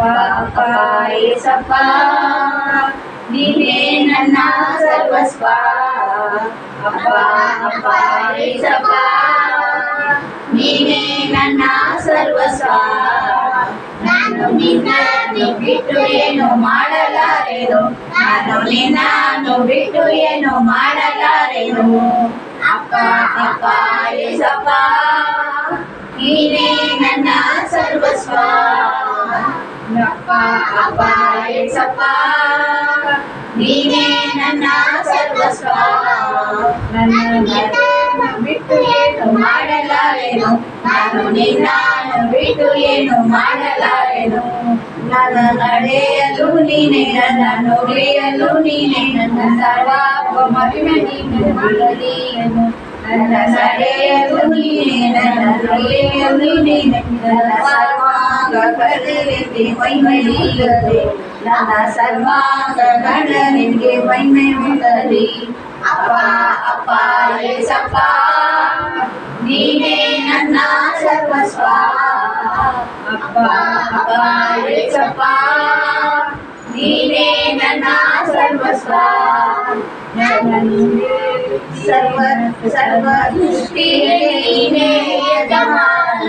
ಅಪ್ಪ ಏಸಪ್ಪ ನೀನೇ ನನ್ನ ಸರ್ವಸ್ವ. ಅಪ್ಪ ಏಸಪ್ಪ ನೀನೇ ನನ್ನ ಸರ್ವಸ್ವ. ನಾನು ನಿನ್ನನ್ನು ಬಿಟ್ಟು ಏನು ಮಾಡಲಾರೆನು, ನಾನು ನಿನ್ನನ್ನು ಬಿಟ್ಟು ಏನು ಮಾಡಲಾರೆನು. ಅಪ್ಪ ಏಸಪ್ಪ ನೀನೇ ನನ್ನ ಸರ್ವಸ್ವ. ಅಪ್ಪ ಏಸಪ್ಪ ನೀನೇ ನನ್ನ ಸರ್ವಸ್ವ. ನನ್ನನ್ನು ಬಿಟ್ಟು ಏನು ಮಾಡಲಾರೆನು, ನಾನು ನಿನ್ನನ್ನು ಬಿಟ್ಟು ಏನು ಮಾಡಲಾರೆನು. ನನ್ನ ನಡೆಯಲು ನೀನೇ, ನನ್ನ ನುಡಿಯಲು ನೀನೇ, ನನ್ನ ಸರ್ವ ಮಹಿಮೆ ನೀನೇ ಮಾಡಲಿಯನು. ನನ್ನ ನಡೆಯಲು ನೀನೇ, ನನ್ನ ನುಡಿಯಲು ನೀನೇ, ನನ್ನ ಸರ್ವಾಂಗಗಳಿಗೆ ಮಹಿಮೆ ನೀಡಲಿ. ನನ್ನ ಸರ್ವಾಂಗಗಳಿಗೆ ಮಹಿಮೆ ಹೊಂದಲಿ. ಅಪ್ಪ ಏಸಪ್ಪ ನೀನೇ ನನ್ನ ಸರ್ವಸ್ವ. ಅಪ್ಪ ಏಸಪ್ಪ ನೀನೇ ನನ್ನ ಸರ್ವಸ್ವ. ಸರ್ವ ಸೃಷ್ಟಿಗೆ ನೀನೇ ಯಜಮಾನ,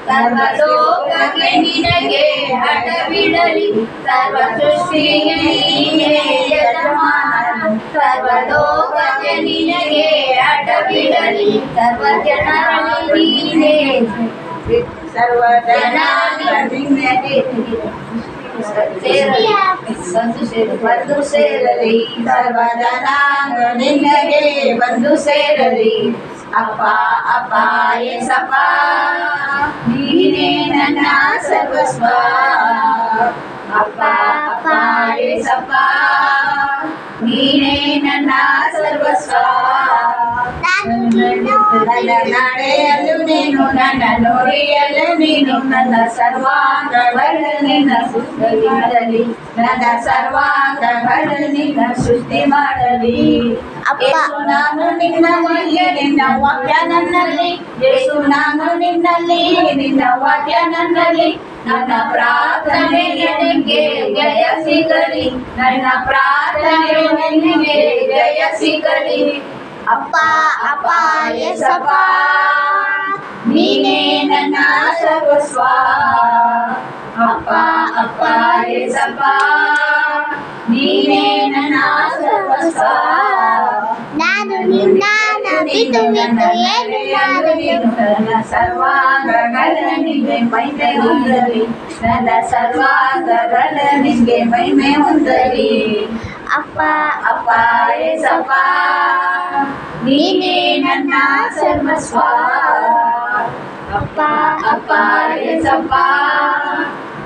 ಸರ್ವಲೋಕಕ್ಕೆ ನಿನಗೆ ಅಡವಿಡಲಿ. ಸರ್ವ ಸೃಷ್ಟಿಗೆ ನೀನೇ ಯಜಮಾನ, ಸರ್ವಲೋಕಕ್ಕೆ ನಿನಗೆ ಅಡವಿಡಲಿ. ಸರ್ವ ಜನರಲ್ಲಿ ನೀನೇ, ಸರ್ವ ಜನರಿಗೆ ಬಂದು ಸೇರಲಿ. ಸರ್ವ ಜನಾಂಗ ನಿನಗೆ ಬಂದು ಸೇರಲಿ. ಅಪ್ಪ ಏಸಪ್ಪ ನೀನೇ ನನ್ನ ಸರ್ವಸ್ವ. ಅಪ್ಪ ಏಸಪ್ಪ ನೀನೇ ನನ್ನ ಸರ್ವಸ್ವ. ನನ್ನ ನಡೆಯಲು ನೀನು, ನನ್ನ ನುಡಿಯಲು ನೀನು, ನನ್ನ ಸರ್ವಾಂಗಗಳು ನಿನ್ನ ಸೃಷ್ಟಿ ಮಾಡಲಿ. ನನ್ನ ಸರ್ವಾಂಗಗಳು ನಿನ್ನ ಸೃಷ್ಟಿ ಮಾಡಲಿ. ಯೇಸು ನಾನು ನಿನ್ನಲ್ಲಿ, ನಿನ್ನ ವಾಕ್ಯ ನನ್ನಲ್ಲಿ. ಯೇಸು ನಾನು ನಿನ್ನಲ್ಲಿ, ನಿನ್ನ ವಾಕ್ಯ ನನ್ನಲ್ಲಿ. ನನ್ನ ಪ್ರಾರ್ಥನೆಗೆ ನಿನಗೆ ಜಯ ಸಿಗಲಿ, ನನ್ನ ಪ್ರಾರ್ಥನೆಗೆ ನಿನಗೆ ಜಯ ಸಿಗಲಿ. ಅಪ್ಪ ಏಸಪ್ಪ ನೀನೇ ನನ್ನ ಸರ್ವಸ್ವ. ಅಪ್ಪ ಏಸಪ್ಪ ನೀನೇ ನನ್ನ ಸರ್ವಸ್ವ. ನಾನು ನಿನ್ನನ್ನು ಬಿಟ್ಟು ಏನು ಮಾಡಲಾರೆನು. ನನ್ನ ಸರ್ವಾಂಗಗಳ ನಿನಗೆ ಮಹಿಮೆ ಹೊಂದಲಿ. ನನ್ನ ಸರ್ವಾಂಗಗಳ ನಿನಗೆ ಮಹಿಮೆ ಹೊಂದಲಿ. ಅಪ್ಪ ಏಸಪ್ಪ ನೀನೇ ನನ್ನ ಸರ್ವಸ್ವ. ಅಪ್ಪ ಏಸಪ್ಪ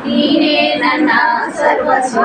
ನೀನೇ ನನ್ನ ಸರ್ವಸ್ವ.